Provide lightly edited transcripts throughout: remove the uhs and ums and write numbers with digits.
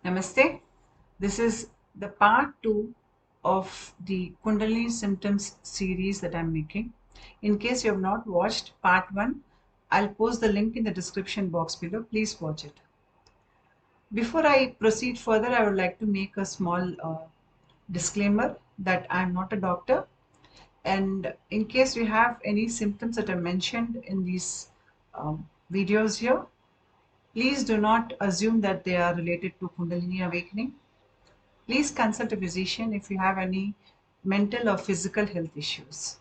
Namaste. This is the part 2 of the Kundalini symptoms series that I'm making. In case you have not watched part 1, I'll post the link in the description box below. Please watch it. Before I proceed further, I would like to make a small disclaimer that I'm not a doctor. And in case you have any symptoms that are mentioned in these videos here, please do not assume that they are related to Kundalini awakening. Please consult a physician if you have any mental or physical health issues.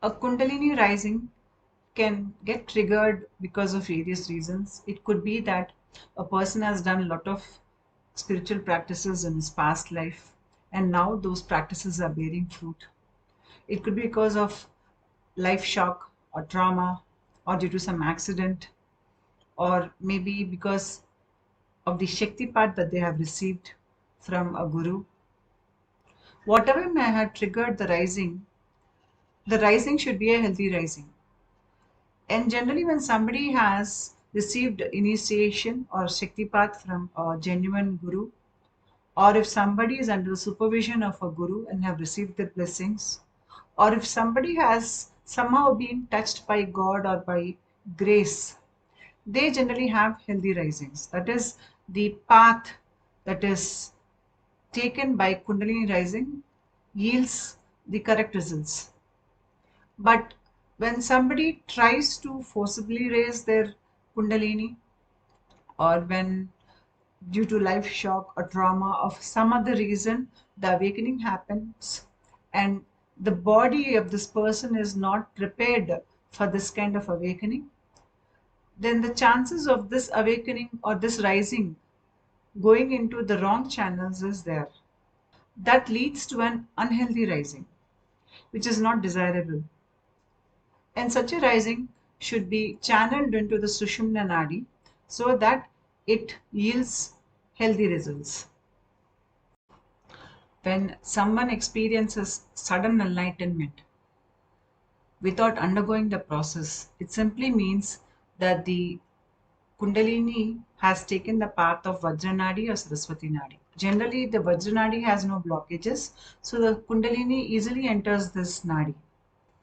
A Kundalini rising can get triggered because of various reasons. It could be that a person has done a lot of spiritual practices in his past life and now those practices are bearing fruit. It could be because of life shock or trauma or due to some accident, or maybe because of the Shakti part that they have received from a guru. Whatever may have triggered the rising should be a healthy rising. And generally, when somebody has received initiation or Shakti path from a genuine guru, or if somebody is under the supervision of a guru and have received the blessings, or if somebody has somehow been touched by God or by grace, they generally have healthy risings. That is the path that is taken by Kundalini rising yields the correct results. But when somebody tries to forcibly raise their Kundalini, or when due to life shock or trauma of some other reason, the awakening happens and the body of this person is not prepared for this kind of awakening, then the chances of this awakening or this rising going into the wrong channels is there. That leads to an unhealthy rising, which is not desirable. And such a rising should be channeled into the Sushumna Nadi so that it yields healthy results. When someone experiences sudden enlightenment without undergoing the process, it simply means that the Kundalini has taken the path of Vajranadi or Saraswati Nadi. Generally, the Vajranadi has no blockages, so the Kundalini easily enters this Nadi.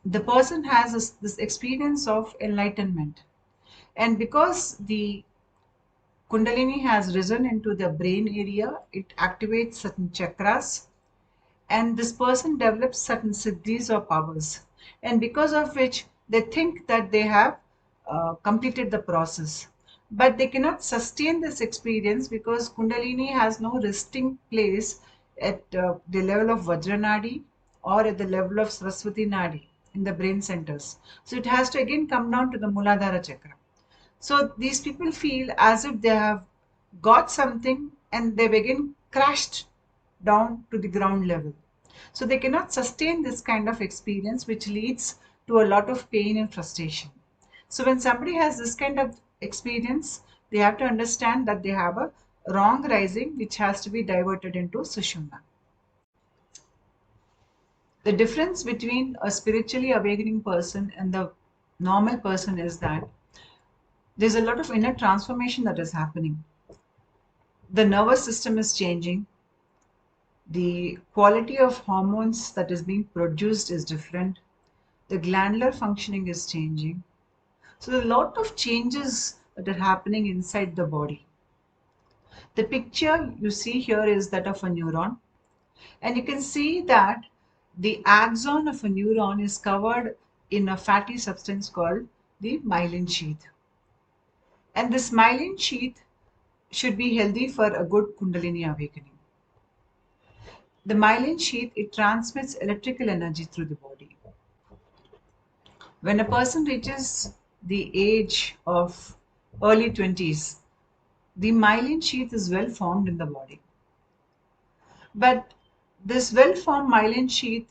The person has this experience of enlightenment, and because the Kundalini has risen into the brain area, it activates certain chakras, and this person develops certain siddhis or powers, and because of which they think that they have completed the process, but they cannot sustain this experience because Kundalini has no resting place at the level of Vajranadi or at the level of Saraswati Nadi in the brain centers. So it has to again come down to the Muladhara chakra. So these people feel as if they have got something and they've again crashed down to the ground level. So they cannot sustain this kind of experience, which leads to a lot of pain and frustration. So when somebody has this kind of experience, they have to understand that they have a wrong rising which has to be diverted into Sushumna. The difference between a spiritually awakening person and the normal person is that there's a lot of inner transformation that is happening. The nervous system is changing. The quality of hormones that is being produced is different. The glandular functioning is changing. So there are a lot of changes that are happening inside the body. The picture you see here is that of a neuron, and you can see that the axon of a neuron is covered in a fatty substance called the myelin sheath. And this myelin sheath should be healthy for a good Kundalini awakening. The myelin sheath, it transmits electrical energy through the body. When a person reaches the age of early 20s, the myelin sheath is well formed in the body. But this well formed myelin sheath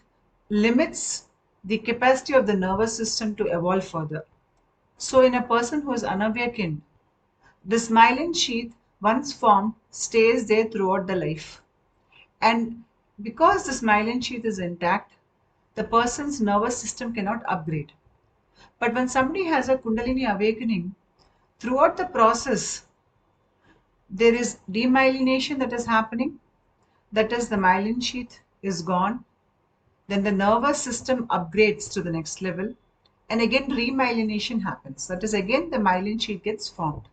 limits the capacity of the nervous system to evolve further. So, in a person who is unawakened, this myelin sheath, once formed, stays there throughout the life. And because this myelin sheath is intact, the person's nervous system cannot upgrade. But when somebody has a Kundalini awakening, throughout the process, there is demyelination that is happening. That is, the myelin sheath is gone. Then the nervous system upgrades to the next level. And again, remyelination happens. That is, again, the myelin sheath gets formed.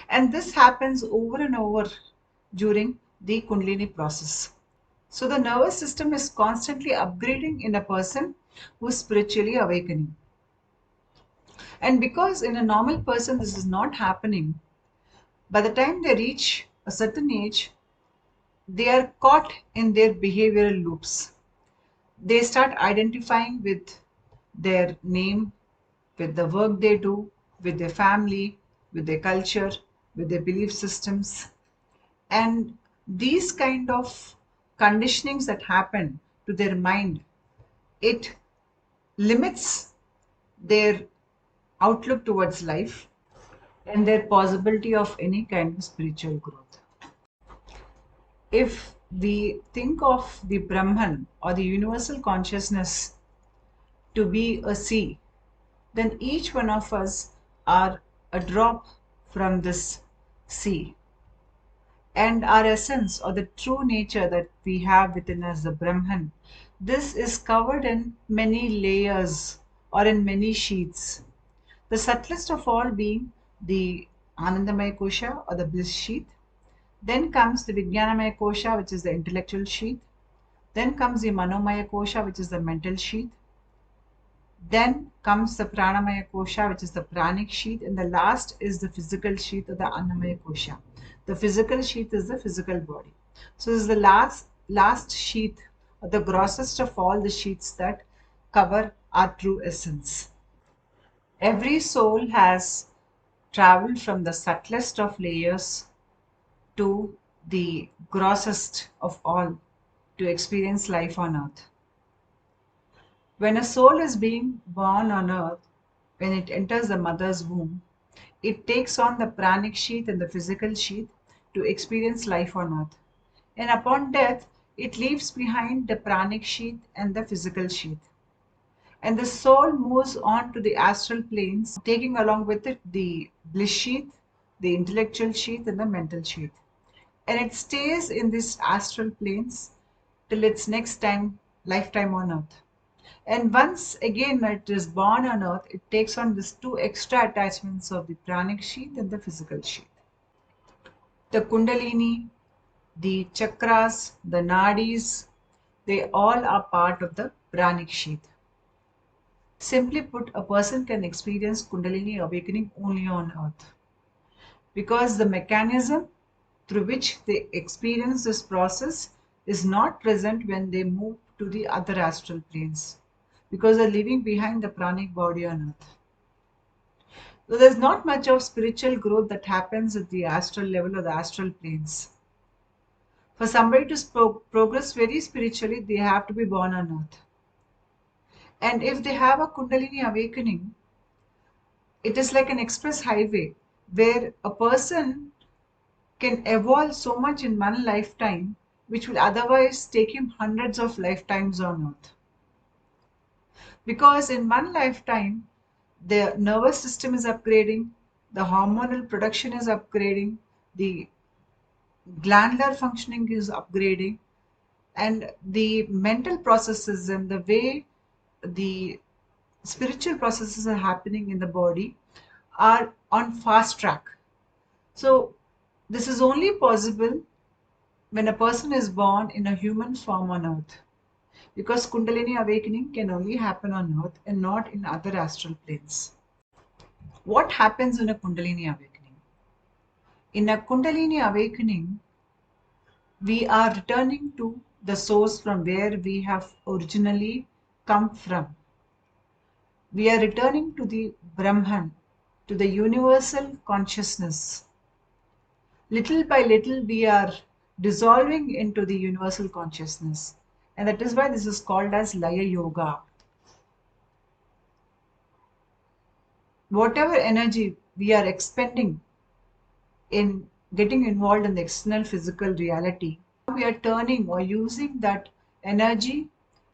And this happens over and over during the Kundalini process. So the nervous system is constantly upgrading in a person who is spiritually awakening. And because in a normal person this is not happening, by the time they reach a certain age, they are caught in their behavioral loops. They start identifying with their name, with the work they do, with their family, with their culture, with their belief systems. And these kind of conditionings that happen to their mind, it limits their outlook towards life and their possibility of any kind of spiritual growth. If we think of the Brahman or the universal consciousness to be a sea, then each one of us are a drop from this sea. And our essence or the true nature that we have within us, the Brahman, this is covered in many layers or in many sheets. The subtlest of all being the Anandamaya Kosha or the bliss sheath. Then comes the Vijnanamaya Kosha, which is the intellectual sheath. Then comes the Manomaya Kosha, which is the mental sheath. Then comes the Pranamaya Kosha, which is the pranic sheath. And the last is the physical sheath or the Annamaya Kosha. The physical sheath is the physical body. So this is the last sheath, or the grossest of all the sheaths that cover our true essence. Every soul has traveled from the subtlest of layers to the grossest of all to experience life on earth. When a soul is being born on earth, when it enters the mother's womb, it takes on the pranic sheath and the physical sheath to experience life on earth. And upon death, it leaves behind the pranic sheath and the physical sheath. And the soul moves on to the astral planes, taking along with it the bliss sheath, the intellectual sheath, and the mental sheath. And it stays in these astral planes till its next lifetime on earth. And once again it is born on earth, it takes on these two extra attachments of the pranic sheath and the physical sheath. The Kundalini, the chakras, the nadis, they all are part of the pranic sheath. Simply put, a person can experience Kundalini awakening only on earth, because the mechanism through which they experience this process is not present when they move to the other astral planes, because they're leaving behind the pranic body on earth. So there's not much of spiritual growth that happens at the astral level or the astral planes. For somebody to progress very spiritually, they have to be born on earth. And if they have a Kundalini awakening, it is like an express highway where a person can evolve so much in one lifetime, which will otherwise take him hundreds of lifetimes on earth. Because in one lifetime, the nervous system is upgrading, the hormonal production is upgrading, the glandular functioning is upgrading, and the mental processes and the way the spiritual processes are happening in the body are on fast track. So this is only possible when a person is born in a human form on earth, because Kundalini awakening can only happen on earth and not in other astral planes. What happens in a Kundalini awakening? In a Kundalini awakening, we are returning to the source from where we have originally come from. We are returning to the Brahman, to the universal consciousness. Little by little, we are dissolving into the universal consciousness. And that is why this is called as Laya Yoga. Whatever energy we are expending in getting involved in the external physical reality, we are turning or using that energy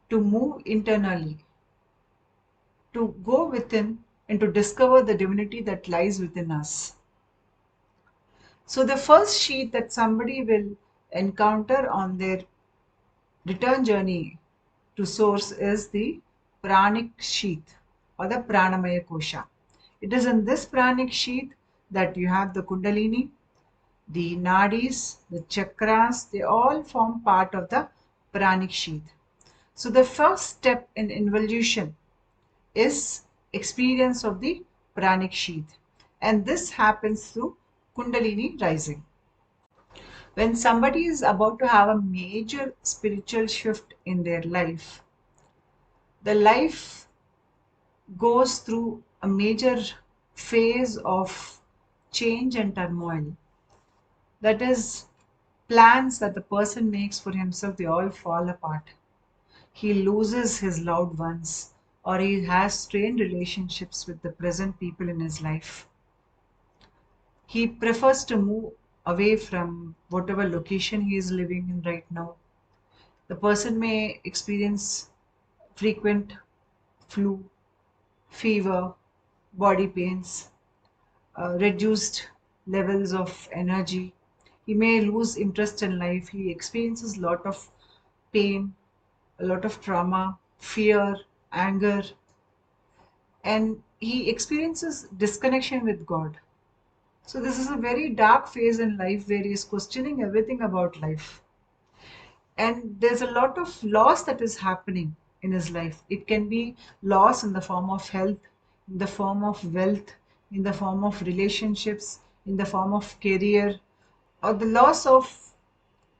to move internally, to go within and to discover the divinity that lies within us. So, the first sheath that somebody will encounter on their return journey to source is the pranic sheath or the pranamaya kosha. It is in this pranic sheath that you have the kundalini, the nadis, the chakras, they all form part of the pranic sheath. So the first step in involution is experience of the pranic sheath, and this happens through kundalini rising. When somebody is about to have a major spiritual shift in their life, the life goes through a major phase of change and turmoil. That is, plans that the person makes for himself, they all fall apart. He loses his loved ones, or he has strained relationships with the present people in his life. He prefers to move away from whatever location he is living in right now. The person may experience frequent flu, fever, body pains, reduced levels of energy. He may lose interest in life. He experiences a lot of pain, a lot of trauma, fear, anger, and he experiences disconnection with God. So, this is a very dark phase in life where he is questioning everything about life. And there's a lot of loss that is happening in his life. It can be loss in the form of health, in the form of wealth, in the form of relationships, in the form of career, or the loss of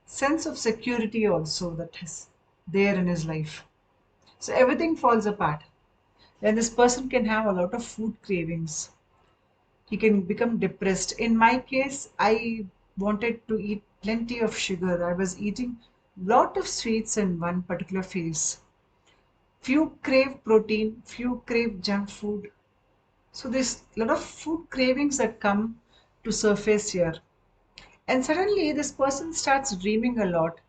sense of security also that is there in his life. So everything falls apart. Then this person can have a lot of food cravings. He can become depressed. In my case, I wanted to eat plenty of sugar. I was eating lot of sweets in one particular phase. Few crave protein, few crave junk food. So there's a lot of food cravings that come to surface here. And suddenly this person starts dreaming a lot.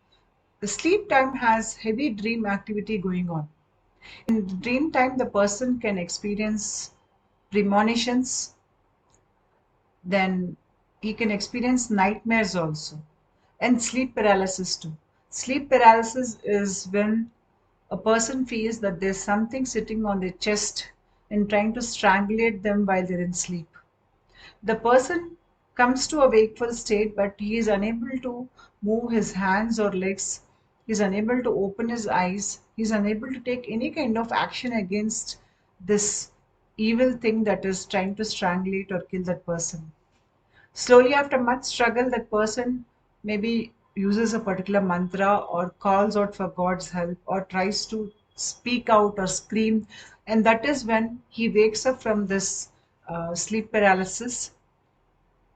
The sleep time has heavy dream activity going on. In dream time, the person can experience premonitions, then he can experience nightmares also, and sleep paralysis too. Sleep paralysis is when a person feels that there's something sitting on their chest and trying to strangulate them while they're in sleep. The person comes to a wakeful state, but he is unable to move his hands or legs. He is unable to open his eyes. He is unable to take any kind of action against this evil thing that is trying to strangulate or kill that person. Slowly, after much struggle, that person maybe uses a particular mantra or calls out for God's help or tries to speak out or scream. And that is when he wakes up from this sleep paralysis.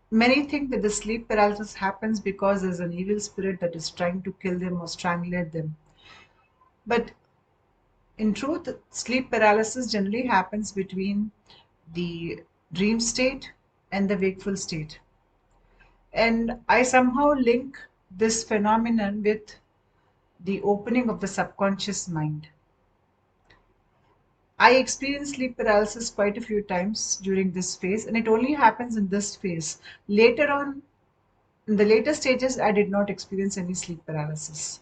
Many think that the sleep paralysis happens because there's an evil spirit that is trying to kill them or strangulate them. But in truth, sleep paralysis generally happens between the dream state and the wakeful state. And I somehow link this phenomenon with the opening of the subconscious mind. I experienced sleep paralysis quite a few times during this phase, and it only happens in this phase. Later on, in the later stages, I did not experience any sleep paralysis.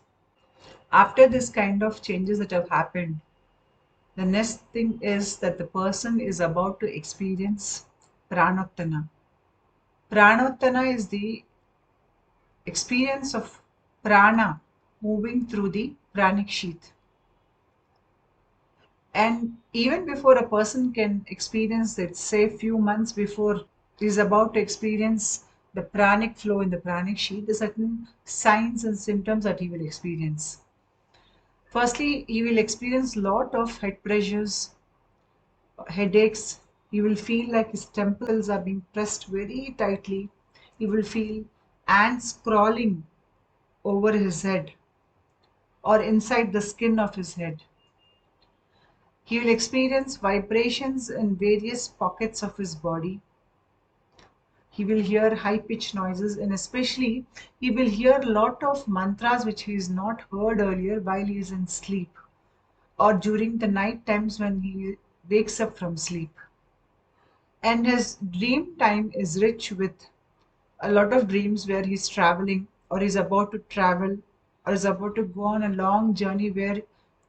After this kind of changes that have happened, the next thing is that the person is about to experience Pranotthana. Pranotthana is the experience of prana moving through the pranic sheath. And even before a person can experience it, say few months before is about to experience the pranic flow in the pranic sheath, there are certain signs and symptoms that he will experience. Firstly, he will experience lot of head pressures, headaches. He will feel like his temples are being pressed very tightly. He will feel ants crawling over his head or inside the skin of his head. He will experience vibrations in various pockets of his body. He will hear high pitched noises, and especially he will hear a lot of mantras which he has not heard earlier while he is in sleep or during the night times when he wakes up from sleep. And his dream time is rich with a lot of dreams where he's traveling or is about to travel or is about to go on a long journey where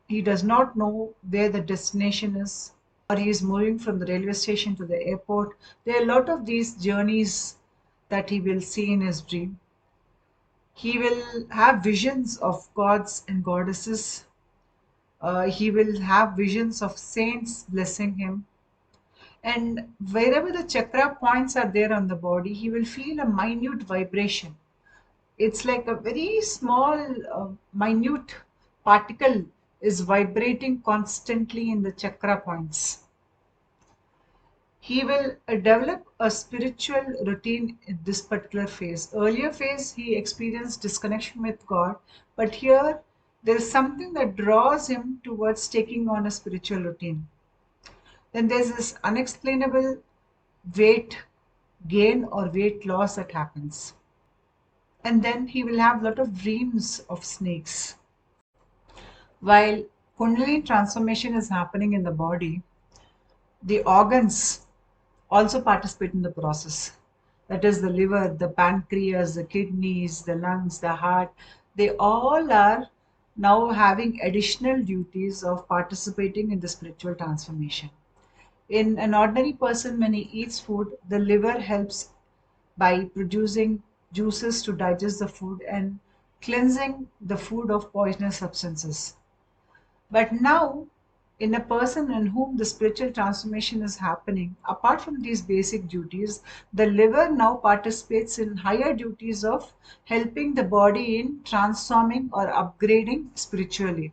he does not know where the destination is, or he is moving from the railway station to the airport. There are a lot of these journeys that he will see in his dream. He will have visions of gods and goddesses. He will have visions of saints blessing him. And wherever the chakra points are there on the body, he will feel a minute vibration. It's like a very small, minute particle is vibrating constantly in the chakra points. He will develop a spiritual routine in this particular phase. Earlier phase, he experienced disconnection with God, but here there is something that draws him towards taking on a spiritual routine. Then there's this unexplainable weight gain or weight loss that happens. And then he will have a lot of dreams of snakes. While Kundalini transformation is happening in the body, the organs also participate in the process. That is the liver, the pancreas, the kidneys, the lungs, the heart. They all are now having additional duties of participating in the spiritual transformation. In an ordinary person, when he eats food, the liver helps by producing juices to digest the food and cleansing the food of poisonous substances. But now, in a person in whom the spiritual transformation is happening, apart from these basic duties, the liver now participates in higher duties of helping the body in transforming or upgrading spiritually.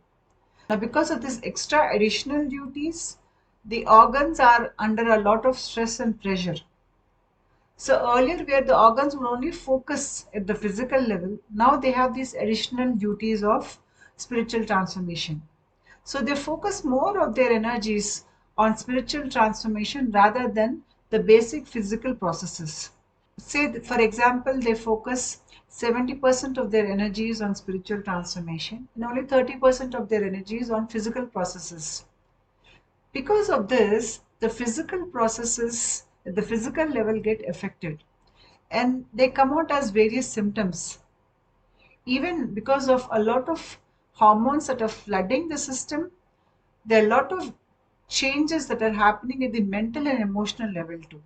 Now, because of these extra additional duties, the organs are under a lot of stress and pressure. So earlier, where the organs would only focus at the physical level, now they have these additional duties of spiritual transformation. So they focus more of their energies on spiritual transformation rather than the basic physical processes. Say, for example, they focus 70% of their energies on spiritual transformation and only 30% of their energies on physical processes. Because of this, the physical processes at the physical level get affected and they come out as various symptoms. Even because of a lot of hormones that are flooding the system, there are a lot of changes that are happening at the mental and emotional level too.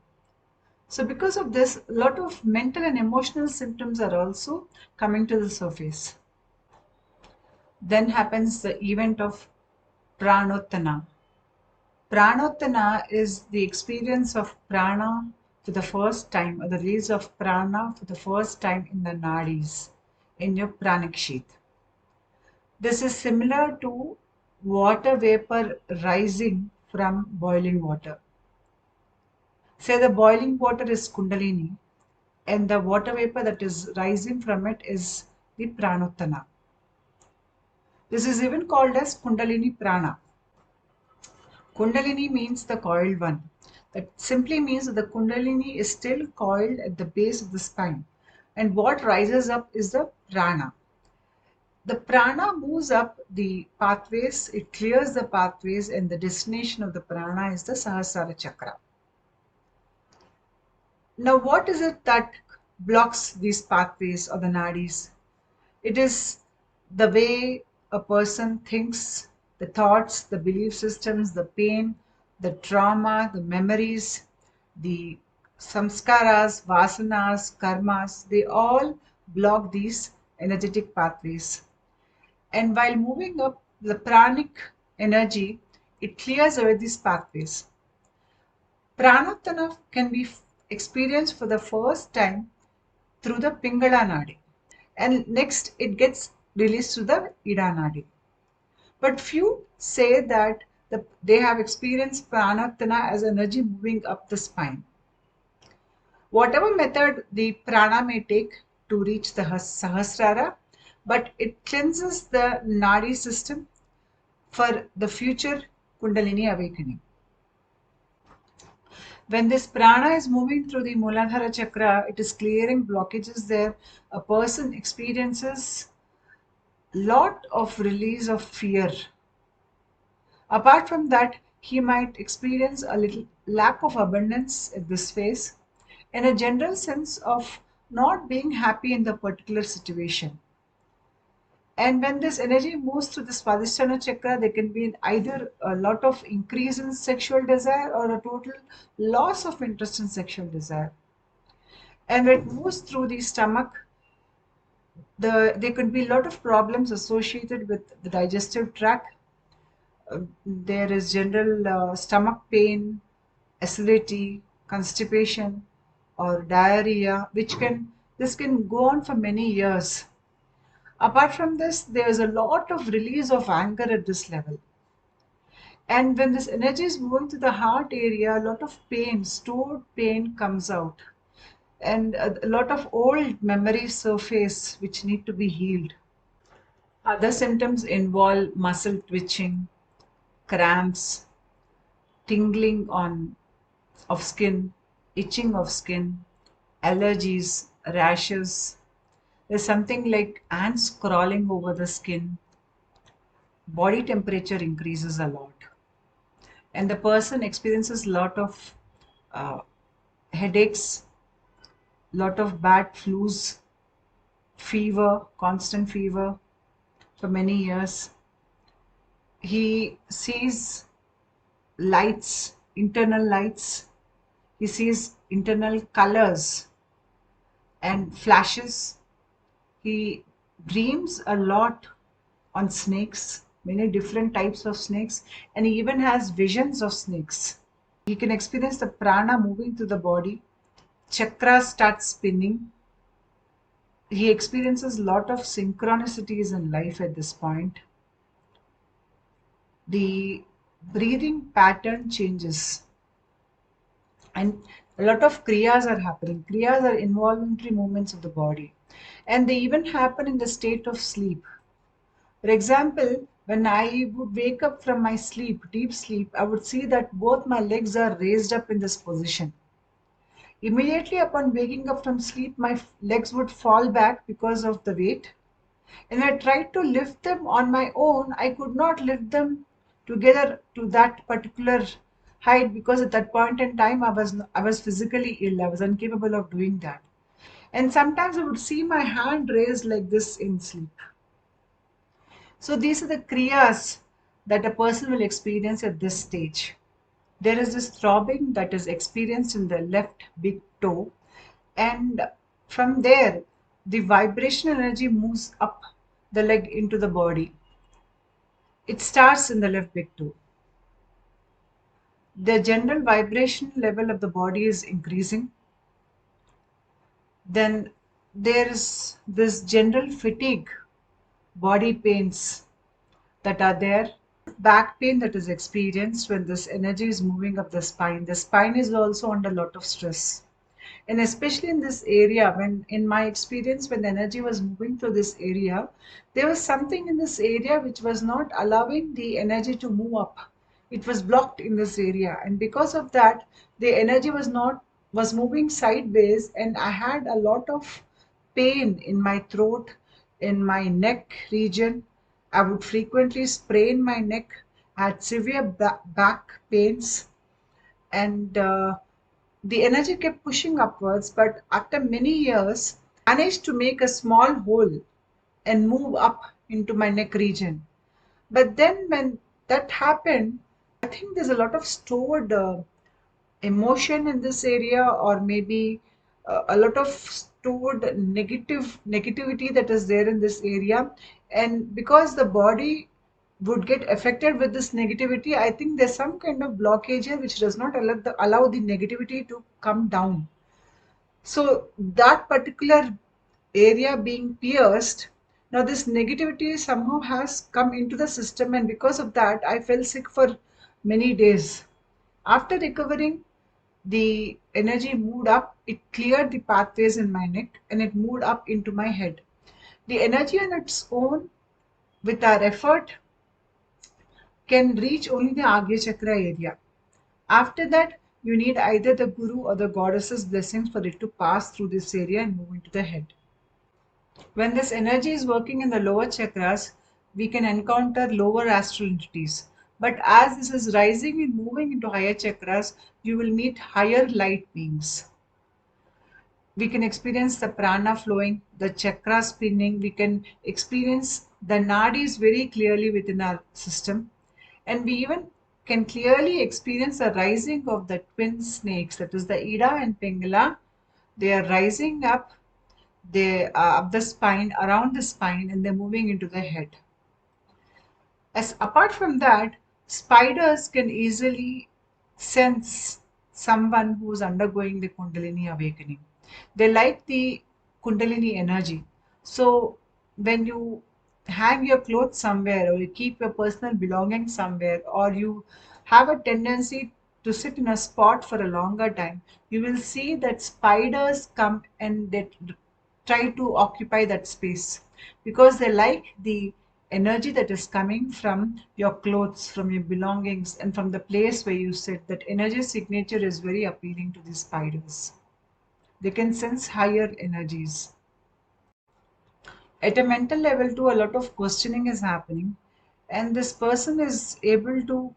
So, because of this, a lot of mental and emotional symptoms are also coming to the surface. Then happens the event of Pranotthana. Pranotthana is the experience of prana for the first time, or the release of prana for the first time in the nadis, in your pranic sheath. This is similar to water vapor rising from boiling water. Say the boiling water is Kundalini, and the water vapor that is rising from it is the Pranotthana. This is even called as Kundalini Prana. Kundalini means the coiled one. That simply means that the Kundalini is still coiled at the base of the spine. And what rises up is the prana. The prana moves up the pathways, it clears the pathways, and the destination of the prana is the Sahasrara chakra. Now, what is it that blocks these pathways or the nadis? It is the way a person thinks, the thoughts, the belief systems, the pain, the trauma, the memories, the samskaras, vasanas, karmas, they all block these energetic pathways. And while moving up the pranic energy, it clears away these pathways. Pranotthana can be experienced for the first time through the Pingala Nadi. And next it gets released to the Ida Nadi. But few say that they have experienced Pranotthana as energy moving up the spine. Whatever method the prana may take to reach the Sahasrara, but it cleanses the Nadi system for the future Kundalini awakening. When this prana is moving through the Muladhara chakra, it is clearing blockages there. A person experiences lot of release of fear. Apart from that, he might experience a little lack of abundance at this phase, and a general sense of not being happy in the particular situation. And when this energy moves through the Swadhisthana chakra, there can be either a lot of increase in sexual desire or a total loss of interest in sexual desire. And when it moves through the stomach, there could be a lot of problems associated with the digestive tract. There is general stomach pain, acidity, constipation, or diarrhea, which can this can go on for many years. Apart from this, there is a lot of release of anger at this level. And when this energy is moving to the heart area, a lot of pain, stored pain comes out. And a lot of old memories surface which need to be healed. Other symptoms involve muscle twitching, cramps, tingling on of skin, itching of skin, allergies, rashes. There's something like ants crawling over the skin. Body temperature increases a lot, and the person experiences a lot of uh, headaches, lot of bad flus, fever, constant fever for many years. He sees lights, internal lights. He sees internal colors and flashes. He dreams a lot on snakes, many different types of snakes, and he even has visions of snakes. He can experience the prana moving through the body. Chakra starts spinning. He experiences a lot of synchronicities in life at this point. The breathing pattern changes, and a lot of kriyas are happening. Kriyas are involuntary movements of the body, and they even happen in the state of sleep. For example, when I would wake up from my sleep, deep sleep, I would see that both my legs are raised up in this position. Immediately upon waking up from sleep, my legs would fall back because of the weight. And I tried to lift them on my own. I could not lift them together to that particular height because at that point in time I was physically ill. I was incapable of doing that. And sometimes I would see my hand raised like this in sleep. So these are the kriyas that a person will experience at this stage. There is this throbbing that is experienced in the left big toe, and from there, the vibrational energy moves up the leg into the body. It starts in the left big toe. The general vibration level of the body is increasing. Then there is this general fatigue, body pains that are there, back pain that is experienced when this energy is moving up the spine. The spine is also under a lot of stress. And especially in this area, when in my experience, when the energy was moving through this area, there was something in this area which was not allowing the energy to move up. It was blocked in this area, and because of that, the energy was moving sideways, and I had a lot of pain in my throat, in my neck region. I would frequently sprain my neck, had severe back pains, and the energy kept pushing upwards. But after many years, I managed to make a small hole and move up into my neck region. But then, when that happened, I think there's a lot of stored emotion in this area, or maybe a lot of stored negativity that is there in this area. And because the body would get affected with this negativity, I think there's some kind of blockage here which does not allow the negativity to come down. So that particular area being pierced, now this negativity somehow has come into the system, and because of that, I fell sick for many days. After recovering, the energy moved up, it cleared the pathways in my neck, and it moved up into my head. The energy on its own, with our effort, can reach only the Agya Chakra area. After that, you need either the Guru or the goddess's blessings for it to pass through this area and move into the head. When this energy is working in the lower chakras, we can encounter lower astral entities. But as this is rising and moving into higher chakras, you will meet higher light beings. We can experience the prana flowing, the chakra spinning, we can experience the nadis very clearly within our system, and we even can clearly experience the rising of the twin snakes, that is the Ida and Pingala. They are rising up, they are up the spine, around the spine, and they're moving into the head. As apart from that, spiders can easily sense someone who is undergoing the Kundalini awakening. They like the Kundalini energy. So when you hang your clothes somewhere, or you keep your personal belongings somewhere, or you have a tendency to sit in a spot for a longer time, you will see that spiders come and they try to occupy that space because they like the energy that is coming from your clothes, from your belongings, and from the place where you sit. That energy signature is very appealing to these spiders. They can sense higher energies. At a mental level, too, a lot of questioning is happening, and this person is able to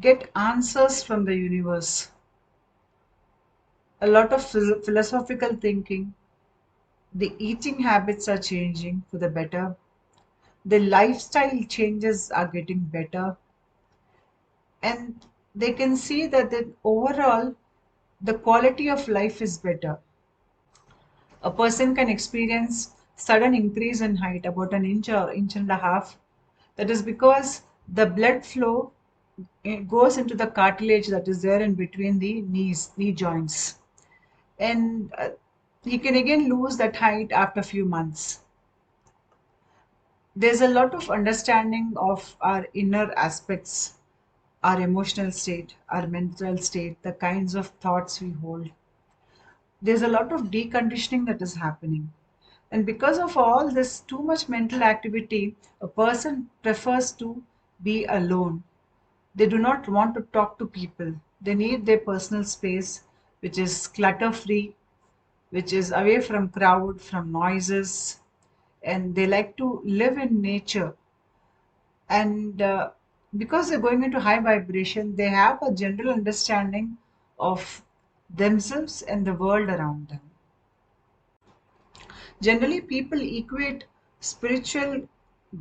get answers from the universe. A lot of philosophical thinking. The eating habits are changing for the better. The lifestyle changes are getting better, and they can see that overall the quality of life is better. A person can experience sudden increase in height about an inch or inch and a half. That is because the blood flow goes into the cartilage that is there in between the knee joints, and he can again lose that height after a few months. There's a lot of understanding of our inner aspects, our emotional state, our mental state, the kinds of thoughts we hold. There's a lot of deconditioning that is happening. And because of all this too much mental activity, a person prefers to be alone. They do not want to talk to people. They need their personal space, which is clutter free, which is away from crowd, from noises, and they like to live in nature. And because they're going into high vibration, they have a general understanding of themselves and the world around them. Generally, people equate spiritual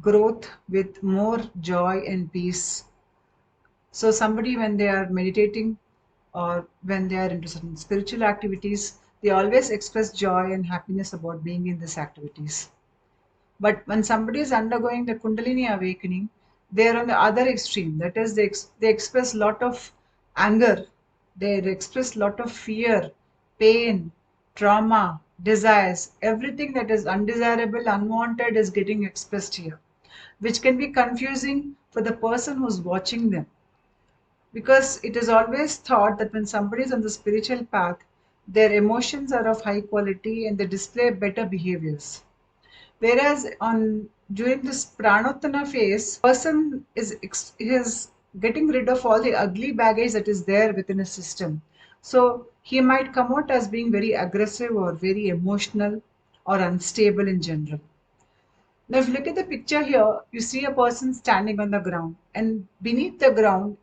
growth with more joy and peace. So, somebody, when they are meditating or when they are into certain spiritual activities, they always express joy and happiness about being in these activities. But when somebody is undergoing the Kundalini awakening, they are on the other extreme. That is, they express lot of anger, they express lot of fear, pain, trauma, desires. Everything that is undesirable, unwanted is getting expressed here, which can be confusing for the person who's watching them. Because it is always thought that when somebody is on the spiritual path, their emotions are of high quality and they display better behaviors. Whereas on during this Pranotthana phase, person is getting rid of all the ugly baggage that is there within a system. So he might come out as being very aggressive or very emotional or unstable in general. Now, if you look at the picture here, you see a person standing on the ground, and beneath the ground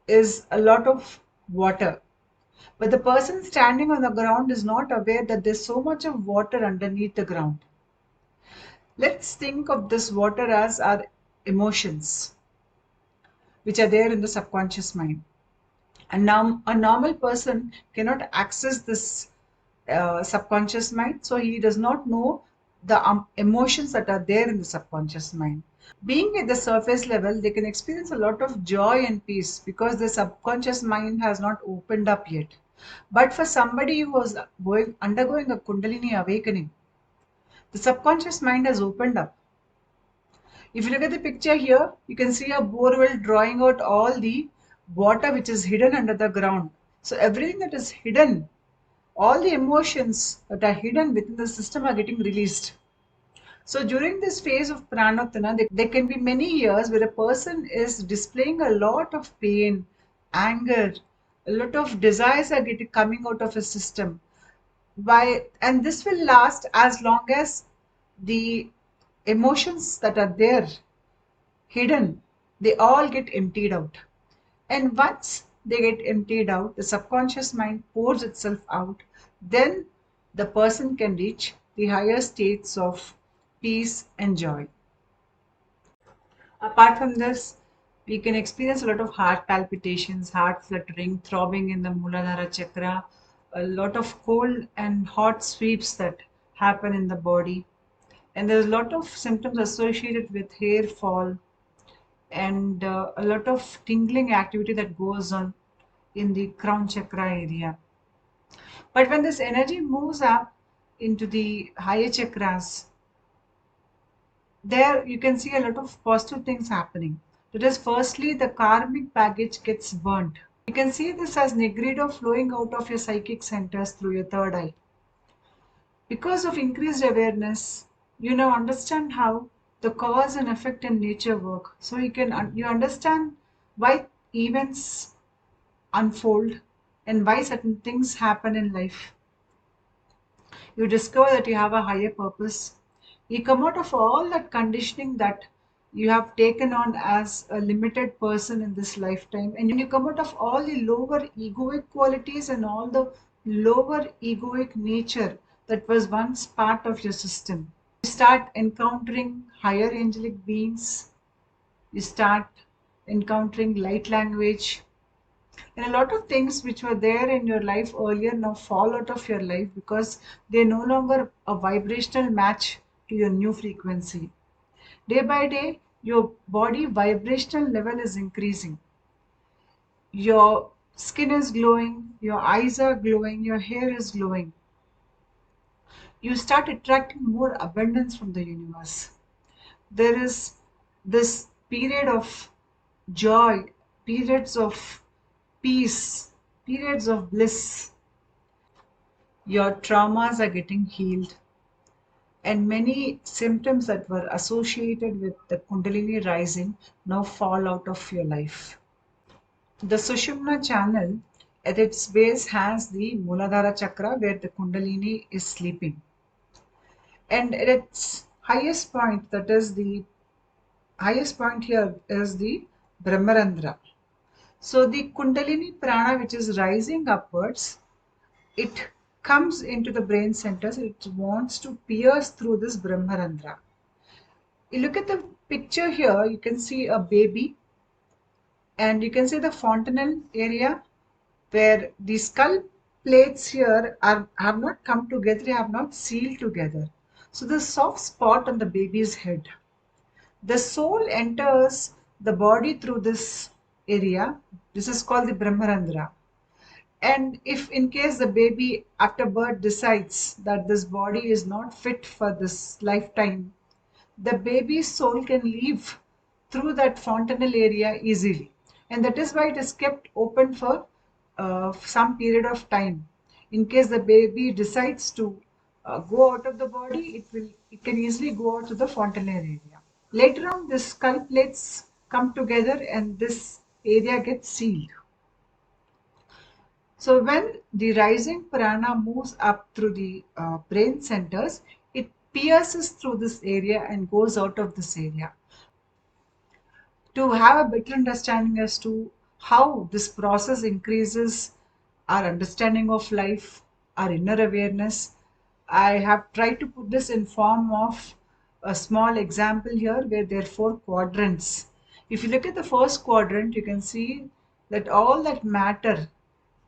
is a lot of water. But the person standing on the ground is not aware that there's so much of water underneath the ground. Let's think of this water as our emotions, which are there in the subconscious mind. And now, a normal person cannot access this subconscious mind, so he does not know the emotions that are there in the subconscious mind. Being at the surface level, they can experience a lot of joy and peace because the subconscious mind has not opened up yet. But for somebody who was undergoing a Kundalini awakening, the subconscious mind has opened up. If you look at the picture here, you can see a borewell drawing out all the water which is hidden under the ground. So everything that is hidden, all the emotions that are hidden within the system are getting released. So during this phase of Pranotthana, there can be many years where a person is displaying a lot of pain, anger, a lot of desires are getting coming out of his system. And this will last as long as the emotions that are there hidden they all get emptied out. And once they get emptied out, the subconscious mind pours itself out, then the person can reach the higher states of peace and joy. Apart from this, we can experience a lot of heart palpitations, heart fluttering, throbbing in the Muladhara chakra, a lot of cold and hot sweeps that happen in the body. And there's a lot of symptoms associated with hair fall and a lot of tingling activity that goes on in the crown chakra area. But when this energy moves up into the higher chakras, there you can see a lot of positive things happening. That is, firstly, the karmic baggage gets burnt. You can see this as nigredo flowing out of your psychic centers through your third eye. Because of increased awareness, you now understand how the cause and effect in nature work. So you understand why events unfold and why certain things happen in life. You discover that you have a higher purpose. You come out of all that conditioning that you have taken on as a limited person in this lifetime, and you come out of all the lower egoic qualities and all the lower egoic nature that was once part of your system. You start encountering higher angelic beings, you start encountering light language, and a lot of things which were there in your life earlier now fall out of your life because they're no longer a vibrational match to your new frequency. Day by day, your body vibrational level is increasing. Your skin is glowing, your eyes are glowing, your hair is glowing. You start attracting more abundance from the universe. There is this period of joy, periods of peace, periods of bliss. Your traumas are getting healed, and many symptoms that were associated with the Kundalini rising now fall out of your life. The Sushumna channel at its base has the Muladhara chakra where the Kundalini is sleeping. And at its highest point, that is the highest point here, is the Brahmarandra. So the Kundalini prana, which is rising upwards, it comes into the brain centers. It wants to pierce through this Brahmarandra. You look at the picture here, you can see a baby, and you can see the fontanelle area where the skull plates here have not come together, they have not sealed together. So the soft spot on the baby's head. The soul enters the body through this area. This is called the Brahmarandra. And if in case the baby after birth decides that this body is not fit for this lifetime, the baby's soul can leave through that fontanelle area easily. And that is why it is kept open for some period of time. In case the baby decides to go out of the body, it can easily go out to the fontanelle area. Later on, the skull plates come together and this area gets sealed. So when the rising prana moves up through the brain centers, it pierces through this area and goes out of this area. To have a better understanding as to how this process increases our understanding of life, our inner awareness, I have tried to put this in form of a small example here where there are four quadrants. If you look at the first quadrant, you can see that all that matter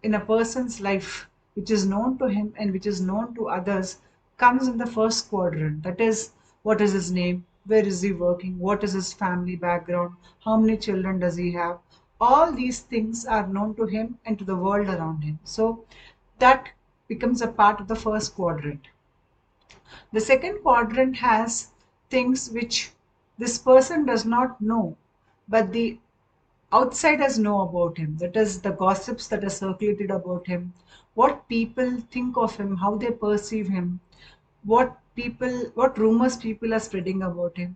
in a person's life, which is known to him and which is known to others, comes in the first quadrant. That is, what is his name? Where is he working? What is his family background? How many children does he have? All these things are known to him and to the world around him. So that becomes a part of the first quadrant. The second quadrant has things which this person does not know, but the outsiders know about him. That is the gossips that are circulated about him, what people think of him, how they perceive him, what rumors people are spreading about him.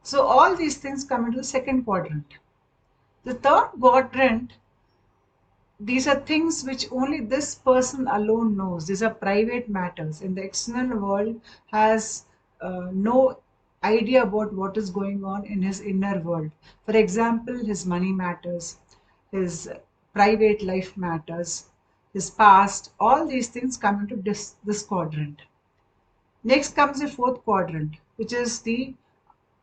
So all these things come into the second quadrant. The third quadrant, these are things which only this person alone knows. These are private matters, and the external world has no idea about what is going on in his inner world. For example, his money matters, his private life matters, his past, all these things come into this quadrant. Next comes the fourth quadrant, which is the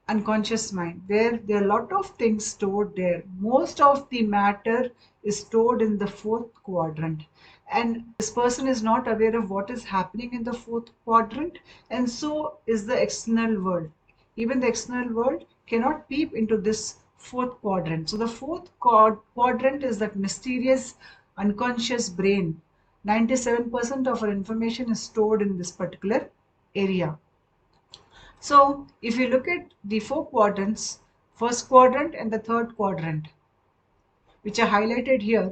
unconscious mind, where there are a lot of things stored there. Most of the matter is stored in the fourth quadrant, and this person is not aware of what is happening in the fourth quadrant, and so is the external world. Even the external world cannot peep into this fourth quadrant. So the fourth quadrant is that mysterious unconscious brain. 97% of our information is stored in this particular area. So if you look at the four quadrants, first quadrant and the third quadrant, which are highlighted here,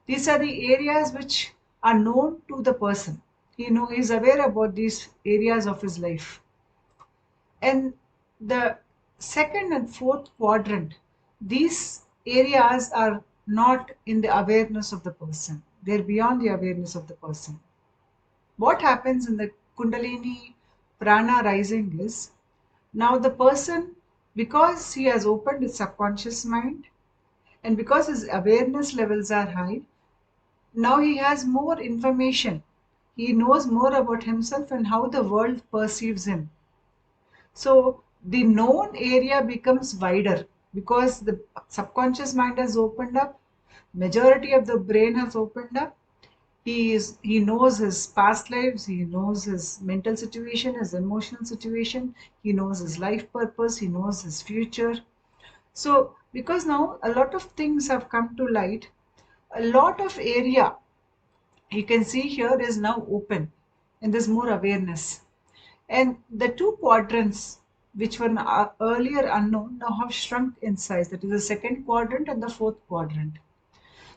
these are the areas which are known to the person. He is aware about these areas of his life. And the second and fourth quadrant, these areas are not in the awareness of the person. They're beyond the awareness of the person. What happens in the Kundalini prana rising is, now the person, because he has opened his subconscious mind and because his awareness levels are high, now he has more information. He knows more about himself and how the world perceives him. So the known area becomes wider because the subconscious mind has opened up, majority of the brain has opened up. He knows his past lives, he knows his mental situation, his emotional situation, he knows his life purpose, he knows his future. So because now a lot of things have come to light, a lot of area you can see here is now open and there's more awareness. And the two quadrants which were earlier unknown now have shrunk in size. That is the second quadrant and the fourth quadrant.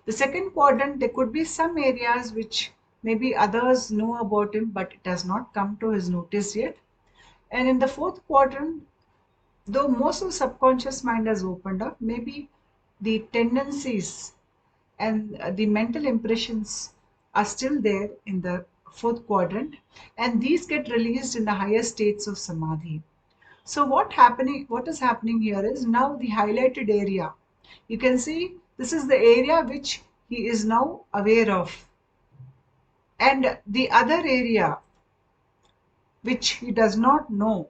The second quadrant, there could be some areas which maybe others know about him, but it has not come to his notice yet. And in the fourth quadrant, though most of the subconscious mind has opened up, maybe the tendencies and the mental impressions are still there in the fourth quadrant, and these get released in the higher states of samadhi. So what is happening here is now the highlighted area. You can see this is the area which he is now aware of. And the other area which he does not know,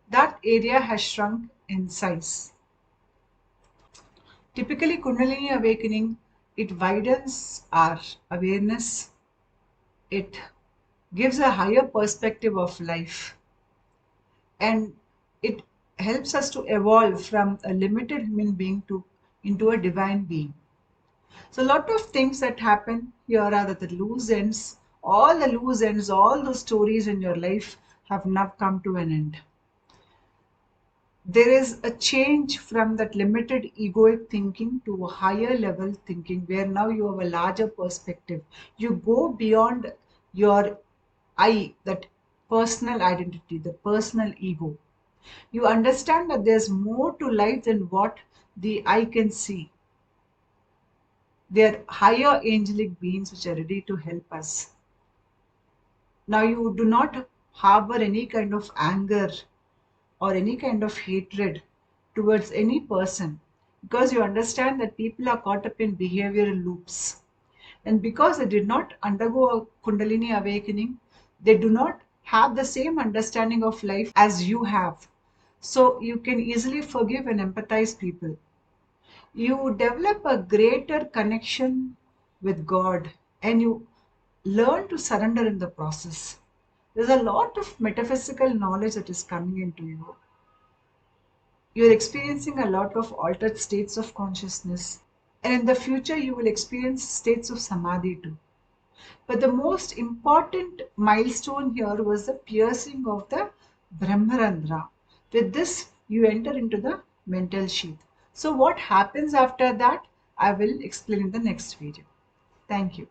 that area has shrunk in size. Typically, Kundalini awakening, it widens our awareness. It gives a higher perspective of life. And it helps us to evolve from a limited human being into a divine being. So a lot of things that happen here are that the loose ends, all the loose ends, all the stories in your life have now come to an end. There is a change from that limited egoic thinking to a higher level thinking where now you have a larger perspective. You go beyond your I, that personal identity, the personal ego. You understand that there's more to life than what the eye can see. They are higher angelic beings which are ready to help us. Now you do not harbor any kind of anger or any kind of hatred towards any person because you understand that people are caught up in behavioral loops. And because they did not undergo a Kundalini awakening, they do not have the same understanding of life as you have. So you can easily forgive and empathize people. You develop a greater connection with God and you learn to surrender in the process. There's a lot of metaphysical knowledge that is coming into you. You're experiencing a lot of altered states of consciousness. And in the future, you will experience states of samadhi too. But the most important milestone here was the piercing of the Bramharandra. With this, you enter into the mental sheath. So what happens after that, I will explain in the next video. Thank you.